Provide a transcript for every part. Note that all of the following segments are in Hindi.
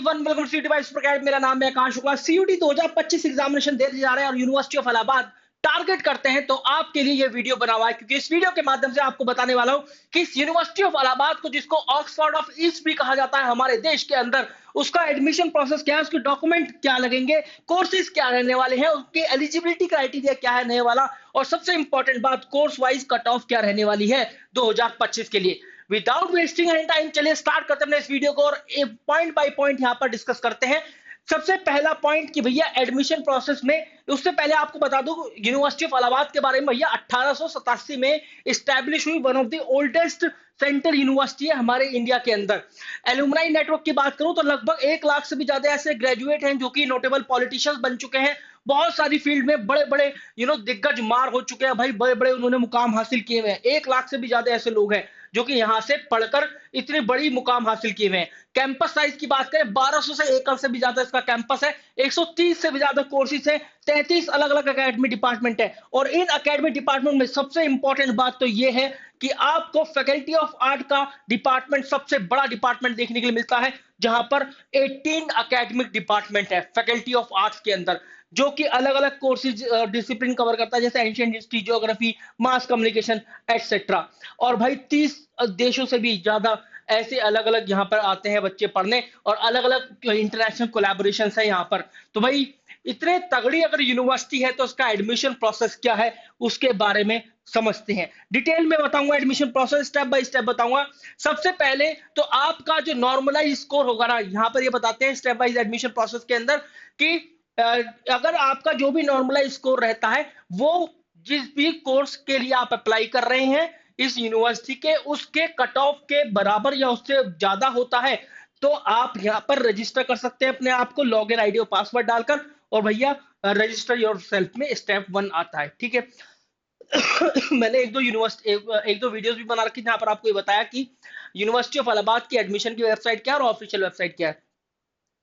Everyone, welcome CUT by super academy. मेरा नाम है आकाश शुक्ला। सीयूटी 2025 एग्जामिनेशन देने जा रहे हैं और यूनिवर्सिटी ऑफ इलाहाबाद टारगेट करते हैं, तो आपके लिए ये वीडियो बना हुआ है, क्योंकि इस वीडियो के माध्यम से आपको बताने वाला हूं कि इस यूनिवर्सिटी ऑफ इलाहाबाद को, जिसको ऑक्सफोर्ड ऑफ ईस्ट भी कहा जाता है हमारे देश के अंदर, उसका एडमिशन प्रोसेस क्या है, उसके डॉक्यूमेंट क्या लगेंगे, कोर्सेज क्या रहने वाले हैं, उसके एलिजिबिलिटी क्राइटेरिया क्या है नए वाला, और सबसे इंपॉर्टेंट बात, कोर्स वाइज कट ऑफ क्या रहने वाली है 2025 के लिए। विदाउट वेस्टिंग एनी टाइम चलिए स्टार्ट करते हैं इस वीडियो को और पॉइंट बाय पॉइंट यहां पर डिस्कस करते हैं। सबसे पहला पॉइंट कि भैया एडमिशन प्रोसेस में, उससे पहले आपको बता दूं यूनिवर्सिटी ऑफ इलाहाबाद के बारे में। भैया 1887 में स्टैब्लिश हुई, one of the oldest central university है हमारे इंडिया के अंदर। एलुमनाई नेटवर्क की बात करूं तो लगभग 1 लाख से भी ज्यादा ऐसे ग्रेजुएट हैं जो कि नोटेबल पॉलिटिशियंस बन चुके हैं, बहुत सारी फील्ड में बड़े बड़े दिग्गज मार हो चुके हैं भाई, बड़े बड़े उन्होंने मुकाम हासिल किए हुए हैं। 1 लाख से भी ज्यादा ऐसे लोग हैं जो कि यहां से पढ़कर इतनी बड़ी मुकाम हासिल किए हुए हैं। कैंपस साइज की बात करें, 1200 से एकड़ से भी ज्यादा इसका कैंपस है, 130 से भी ज्यादा कोर्सेज है, 33 अलग अलग एकेडमिक डिपार्टमेंट है। और इन एकेडमिक डिपार्टमेंट में सबसे इंपॉर्टेंट बात तो यह है कि आपको फैकल्टी ऑफ आर्ट का डिपार्टमेंट सबसे बड़ा डिपार्टमेंट देखने के लिए मिलता है, जहां पर 18 एकेडमिक डिपार्टमेंट है फैकल्टी ऑफ आर्ट्स के अंदर, जो कि अलग अलग कोर्सेज डिसिप्लिन कवर करता है, जैसे ancient history, geography, mass communication etcetera. और भाई 30 देशों से भी ज्यादा ऐसे अलग अलग यहाँ पर आते हैं बच्चे पढ़ने, और अलग अलग इंटरनेशनल कोलैबोरेशन है यहाँ पर। तो भाई इतने तगड़ी अगर यूनिवर्सिटी है तो उसका एडमिशन प्रोसेस क्या है उसके बारे में समझते हैं। डिटेल में बताऊंगा admission process, step by step बताऊंगा। सबसे पहले तो आपका जो नॉर्मलाइज स्कोर होगा ना, यहाँ पर ये बताते हैं स्टेप वाइज एडमिशन प्रोसेस के अंदर कि अगर आपका जो भी नॉर्मलाइज स्कोर रहता है, वो जिस भी कोर्स के लिए आप अप्लाई कर रहे हैं इस यूनिवर्सिटी के, उसके कट ऑफ के बराबर या उससे ज्यादा होता है, तो आप यहां पर रजिस्टर कर सकते हैं अपने आप को लॉग इन आईडी और पासवर्ड डालकर। और भैया रजिस्टर योरसेल्फ में स्टेप 1 आता है, ठीक है। मैंने एक दो वीडियोस भी बना रखी जहां पर आपको ये बताया कि यूनिवर्सिटी ऑफ इलाहाबाद की एडमिशन की वेबसाइट क्या है और ऑफिशियल वेबसाइट क्या है।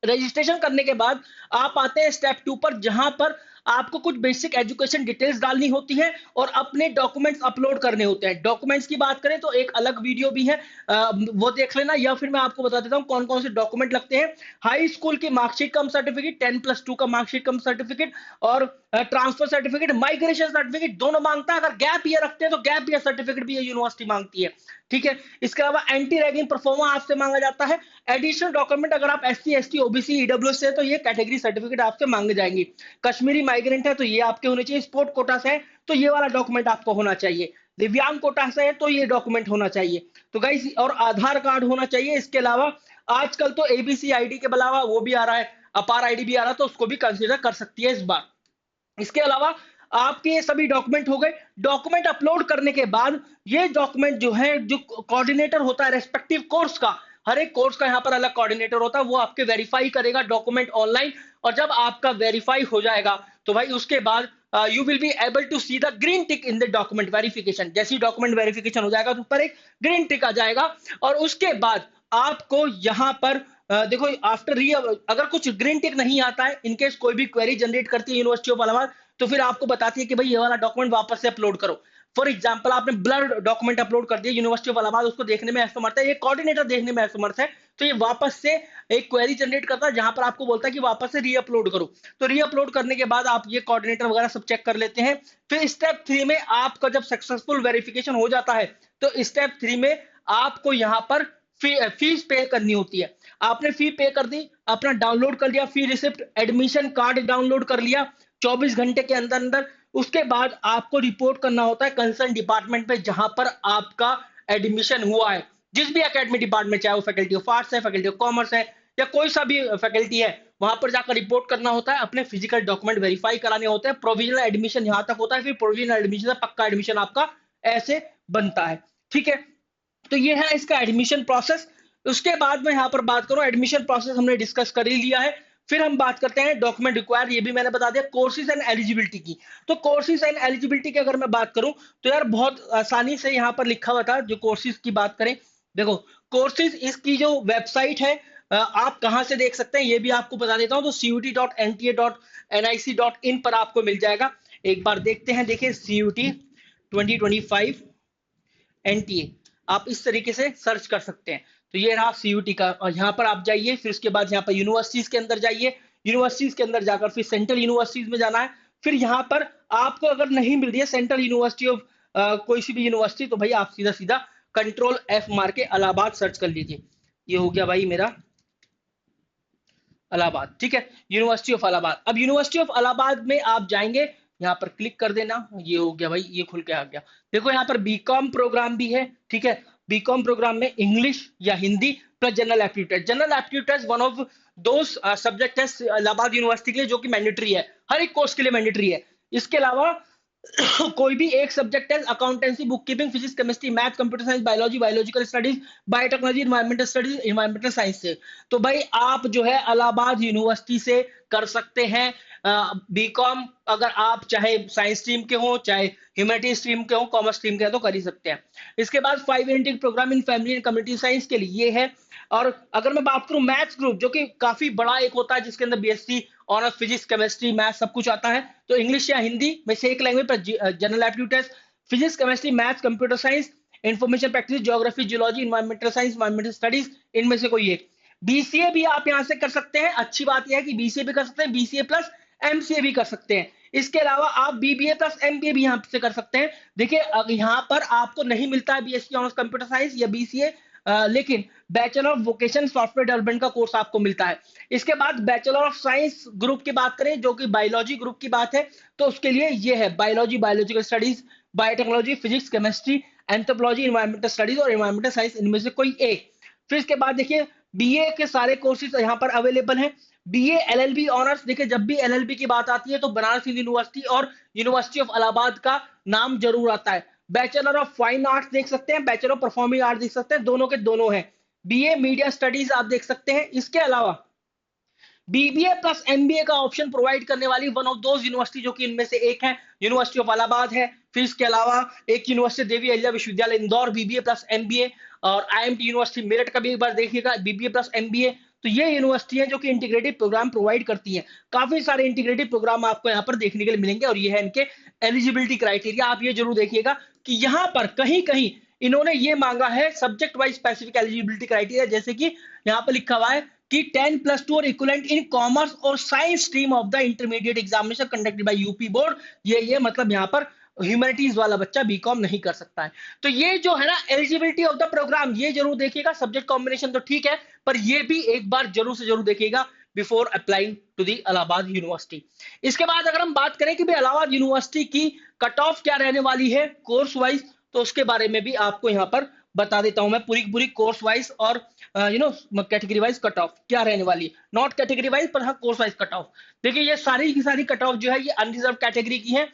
रजिस्ट्रेशन करने के बाद आप आते हैं स्टेप 2 पर, जहां पर आपको कुछ बेसिक एजुकेशन डिटेल्स डालनी होती है और अपने डॉक्यूमेंट्स अपलोड करने होते हैं। डॉक्यूमेंट्स की बात करें तो एक अलग वीडियो भी है, वो देख लेना, या फिर मैं आपको बता देता हूं कौन कौन से डॉक्यूमेंट लगते हैं। हाई स्कूल की मार्कशीट कम सर्टिफिकेट, 10+2 का मार्कशीट कम सर्टिफिकेट, और ट्रांसफर सर्टिफिकेट, माइग्रेशन सर्टिफिकेट दोनों मांगता है। अगर गैप ईयर रखते हैं तो गैप ईयर सर्टिफिकेट भी ये यूनिवर्सिटी मांगती है, ठीक है। इसके अलावा एंटी रैगिंग परफॉर्मा आपसे मांगा जाता है। एडिशनल डॉक्यूमेंट, अगर आप SC ST OBC EWS है तो ये कैटेगरी सर्टिफिकेट आपसे मांगे जाएंगे। कश्मीरी माइग्रेंट है तो ये आपके होने चाहिए। स्पोर्ट कोटा से है तो ये वाला डॉक्यूमेंट आपको होना चाहिए। दिव्यांग कोटा से है तो ये डॉक्यूमेंट होना चाहिए। तो गाइस, और आधार कार्ड होना चाहिए। इसके अलावा आजकल तो ABC ID के अलावा वो भी आ रहा है, अपार ID भी आ रहा है, तो उसको भी कंसीडर कर सकती है इस बार। इसके अलावा आपके ये सभी डॉक्यूमेंट हो गए। डॉक्यूमेंट अपलोड करने के बाद ये डॉक्यूमेंट जो है, जो कोऑर्डिनेटर होता है रेस्पेक्टिव कोर्स का, हर एक कोर्स का यहाँ पर अलग कोऑर्डिनेटर होता है, वो आपके वेरीफाई करेगा डॉक्यूमेंट ऑनलाइन। और जब आपका वेरीफाई हो जाएगा तो भाई उसके बाद you will be able to see the green tick in the document verification. जैसे डॉक्यूमेंट वेरिफिकेशन हो जाएगा तो ऊपर एक ग्रीन टिक आ जाएगा, और उसके बाद आपको यहाँ पर देखो आफ्टर अगर कुछ ग्रीन टिक नहीं आता है, इनकेस कोई भी क्वेरी जनरेट करती है यूनिवर्सिटी ऑफ इलाहाबाद, तो फिर आपको बताती है कि भाई ये वाला डॉक्यूमेंट वापस से अपलोड करो। फॉर एग्जांपल आपने ब्लर डॉक्यूमेंट अपलोड कर दिया, यूनिवर्सिटी ऑफ इलाहाबाद उसको देखने में असमर्थ है, ये कोऑर्डिनेटर देखने में असमर्थ है, तो ये वापस से एक क्वेरी जनरेट करता है जहां पर आपको बोलता है कि वापस से रीअपलोड करो। तो रीअपलोड करने के बाद आप ये कोऑर्डिनेटर वगैरह सब चेक कर लेते हैं। फिर स्टेप 3 में आपका जब सक्सेसफुल वेरिफिकेशन हो जाता है, तो स्टेप 3 में आपको यहाँ पर फीस पे करनी होती है। आपने फी पे कर दी, अपना डाउनलोड कर लिया फी रिसिप्ट, एडमिशन कार्ड डाउनलोड कर लिया 24 घंटे के अंदर अंदर। उसके बाद आपको रिपोर्ट करना होता है कंसर्न डिपार्टमेंट पे जहां पर आपका एडमिशन हुआ है, जिस भी एकेडमिक डिपार्टमेंट, चाहे वो फैकल्टी ऑफ आर्ट्स है, फैकल्टी ऑफ कॉमर्स है, या कोई सा भी फैकल्टी है, वहां पर जाकर रिपोर्ट करना होता है, अपने फिजिकल डॉक्यूमेंट वेरीफाई कराने होते हैं। प्रोविजनल एडमिशन यहां तक होता है, फिर प्रोविजनल एडमिशन से पक्का एडमिशन आपका ऐसे बनता है, ठीक है। तो ये है इसका एडमिशन प्रोसेस। उसके बाद में यहाँ पर बात करूं, एडमिशन प्रोसेस हमने डिस्कस कर ही लिया है। फिर हम बात करते हैं डॉक्यूमेंट रिक्वायर, ये भी मैंने बता दिया। कोर्सेज एंड एलिजिबिलिटी की, तो कोर्सेज एंड एलिजिबिलिटी की अगर मैं बात करूं तो यार बहुत आसानी से यहाँ पर लिखा हुआ था। जो कोर्सेज की बात करें, देखो कोर्सेज इसकी जो वेबसाइट है, आप कहां से देख सकते हैं ये भी आपको बता देता हूं। तो CUT.NTA.NIC.in पर आपको मिल जाएगा। एक बार देखते हैं, देखिए CUT 2025 NTA आप इस तरीके से सर्च कर सकते हैं। तो ये रहा सीयूटी का, और यहाँ पर आप जाइए, फिर उसके बाद यहाँ पर यूनिवर्सिटीज के अंदर जाइए, यूनिवर्सिटीज के अंदर जाकर फिर सेंट्रल यूनिवर्सिटीज में जाना है। फिर यहाँ पर आपको अगर नहीं मिल रही है सेंट्रल यूनिवर्सिटी ऑफ कोई सी भी यूनिवर्सिटी, तो भाई आप सीधा सीधा कंट्रोल F मार के इलाहाबाद सर्च कर लीजिए। ये हो गया भाई मेरा इलाहाबाद, ठीक है, यूनिवर्सिटी ऑफ इलाहाबाद। अब यूनिवर्सिटी ऑफ इलाहाबाद में आप जाएंगे, यहाँ पर क्लिक कर देना, ये हो गया भाई, ये खुल के आ गया। देखो यहाँ पर बीकॉम प्रोग्राम भी है, ठीक है, बीकॉम प्रोग्राम में इंग्लिश या Hindi plus general aptitude. General aptitude one of दो सब्जेक्ट है इलाहाबाद यूनिवर्सिटी के लिए जो कि मैंडेटरी है, हर एक कोर्स के लिए मैंडेटरी है। इसके अलावा कोई भी एक सब्जेक्ट है, accountancy, book keeping, physics, chemistry, math, computer science, biology, biological studies, biotechnology, environmental studies, environmental science से, तो भाई आप जो है इलाहाबाद यूनिवर्सिटी से कर सकते हैं बीकॉम। अगर आप चाहे साइंस स्ट्रीम के हो, चाहे ह्यूमैनिटीज स्ट्रीम के हो, कॉमर्स स्ट्रीम के हो, तो कर ही सकते हैं। इसके बाद 5 integrated programme in family and community science के लिए ये है। और अगर मैं बात करूं मैथ्स ग्रुप, जो कि काफी बड़ा एक होता है, जिसके अंदर BSc honours physics, chemistry, math सब कुछ आता है, तो इंग्लिश या हिंदी में से एक लैंग्वेज पर general aptitude, physics, chemistry, maths, computer science, information practice, geography, geology, environmental science, environmental studies, इनमें से कोई एक। बीसीए भी आप यहां से कर सकते हैं, अच्छी बात यह है कि बीसीए भी कर सकते हैं, बीसीए प्लस एमसीए भी कर सकते हैं। इसके अलावा आप बीबीए प्लस एमबीए भी यहां से कर सकते हैं। देखिए यहां पर आपको नहीं मिलता है बीएससी ऑनर्स कंप्यूटर साइंस या बीसीए, लेकिन bachelor of vocation software development का कोर्स आपको मिलता है। इसके बाद बैचलर ऑफ साइंस ग्रुप की बात करें, जो कि बायोलॉजी ग्रुप की बात है, तो उसके लिए ये है biology, biological studies, biotechnology, physics, chemistry, anthropology, environmental studies और इन्वायरमेंटल साइंस, इनमें से कोई एक। फिर इसके बाद देखिए बीए के सारे कोर्सेज यहाँ पर अवेलेबल हैं। बीए एलएलबी ऑनर्स, देखिए जब भी एलएलबी की बात आती है तो बनारस हिंदू यूनिवर्सिटी और यूनिवर्सिटी ऑफ इलाहाबाद का नाम जरूर आता है। बैचलर ऑफ फाइन आर्ट्स देख सकते हैं, बैचलर ऑफ परफॉर्मिंग आर्ट्स देख सकते हैं, दोनों के दोनों हैं। बीए मीडिया स्टडीज आप देख सकते हैं। इसके अलावा बीबीए प्लस एमबीए का ऑप्शन प्रोवाइड करने वाली वन ऑफ दोज यूनिवर्सिटी, जो कि इनमें से एक है, यूनिवर्सिटी ऑफ इलाहाबाद है। फिर इसके अलावा एक यूनिवर्सिटी देवी अहिल्या विश्वविद्यालय इंदौर, बीबीए प्लस एमबीए, और आईएमटी यूनिवर्सिटी मेरठ का भी एक बार देखिएगा, बीबीए प्लस एमबीए। तो ये यूनिवर्सिटी है जो कि इंटीग्रेटेड प्रोग्राम प्रोवाइड करती हैं। काफी सारे इंटीग्रेटेड प्रोग्राम आपको यहाँ पर देखने के लिए मिलेंगे, और ये है इनके एलिजिबिलिटी क्राइटेरिया। आप ये जरूर देखिएगा कि यहाँ पर कहीं कहीं इन्होंने ये मांगा है subject wise specific eligibility criteria, जैसे कि यहाँ पर लिखा हुआ है कि 10+2 और इक्विवेलेंट इन कॉमर्स और science stream of the intermediate examination conducted by UP board. ये मतलब यहाँ पर ह्यूमैनिटीज वाला बच्चा बीकॉम नहीं कर सकता है। तो ये जो है ना एलिजिबिलिटी ऑफ द प्रोग्राम, ये जरूर देखिएगा। सब्जेक्ट कॉम्बिनेशन तो ठीक है, पर ये भी एक बार जरूर से जरूर देखिएगा before applying to the Allahabad university. इसके बाद अगर हम बात करें कि भाई इलाहाबाद यूनिवर्सिटी की कट ऑफ क्या रहने वाली है कोर्स वाइज, तो उसके बारे में भी आपको यहाँ पर बता देता हूं मैं पूरी कोर्स वाइज और कैटेगरी वाइज कट ऑफ क्या रहने वाली है। नॉट कैटेगरी वाइज पर हाँ कोर्स वाइज कट ऑफ। देखिए ये सारी की सारी कट ऑफ जो है ये अनरिजर्व कैटेगरी की है।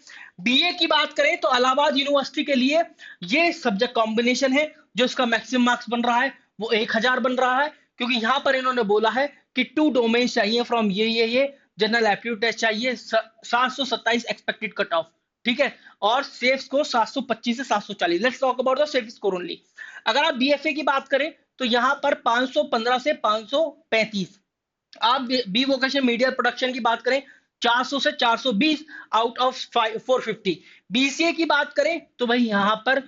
बीए की बात करें तो इलाहाबाद यूनिवर्सिटी के लिए ये सब्जेक्ट कॉम्बिनेशन है, जो इसका मैक्सिमम मार्क्स बन रहा है वो 1000 बन रहा है, क्योंकि यहाँ पर इन्होंने बोला है कि 2 डोमेन चाहिए फ्रॉम ये जनरल एप्टीट्यूड टेस्ट चाहिए, 727 एक्सपेक्टेड कट ऑफ, ठीक है, और सेफ स्कोर 725 से 740। Let's talk about the safe score only. अगर आप बीएफए की बात करें तो यहां पर 515 से 535। आप बी वोकेशन मीडिया प्रोडक्शन की बात करें 400 से 420 आउट ऑफ 450। बीसीए की बात करें तो भाई यहां पर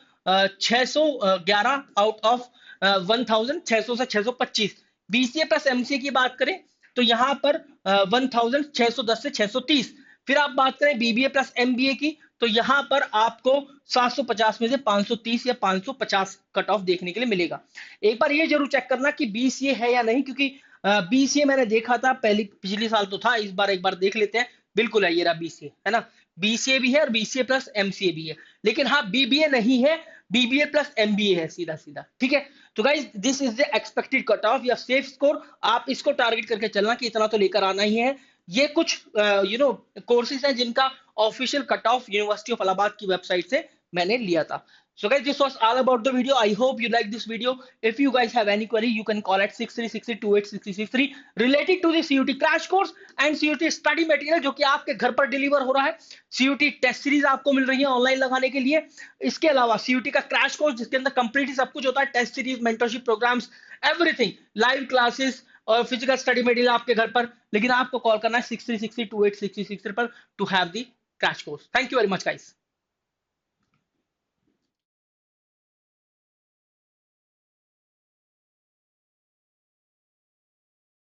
611 आउट ऑफ 1000, 600 से 625। बीसीए प्लस एमसीए की बात करें तो यहां पर 1610 से 630। फिर आप बात करें बीबीए प्लस एमबीए की तो यहां पर आपको 750 में से 530 या 550 कट ऑफ देखने के लिए मिलेगा। एक बार ये जरूर चेक करना कि बीसीए है या नहीं, क्योंकि बीसीए मैंने देखा था पिछले साल तो था, इस बार एक बार देख लेते हैं। बिल्कुल है, ये रहा बीसीए, है ना, बीसीए भी है और बीसीए प्लस एमसीए भी है, लेकिन हाँ बीबीए नहीं है, बीबीए प्लस एमबीए है सीधा सीधा, ठीक है। तो guys this is the expected cut off या सेफ स्कोर, आप इसको टारगेट करके चलना कि इतना तो लेकर आना ही है। ये कुछ कोर्सेज हैं जिनका official cut off university of Allahabad की वेबसाइट से मैंने लिया था। So guys, this was all about the video. I hope you like this video. If you guys have any query, you can call at 6363286363 related to the CUT crash course and CUT study material जो कि आपके घर पर डिलीवर हो रहा है। CUT टेस्ट सीरीज आपको मिल रही है ऑनलाइन लगाने के लिए। इसके अलावा CUT का क्रैश कोर्स जिसके अंदर कंप्लीटली सब कुछ होता है, test series, mentorship programmes, everything, live classes और फिजिकल स्टडी मटेरियल आपके घर पर। लेकिन आपको कॉल करना है 6363286363 पर to have the crash course. Thank you very much guys.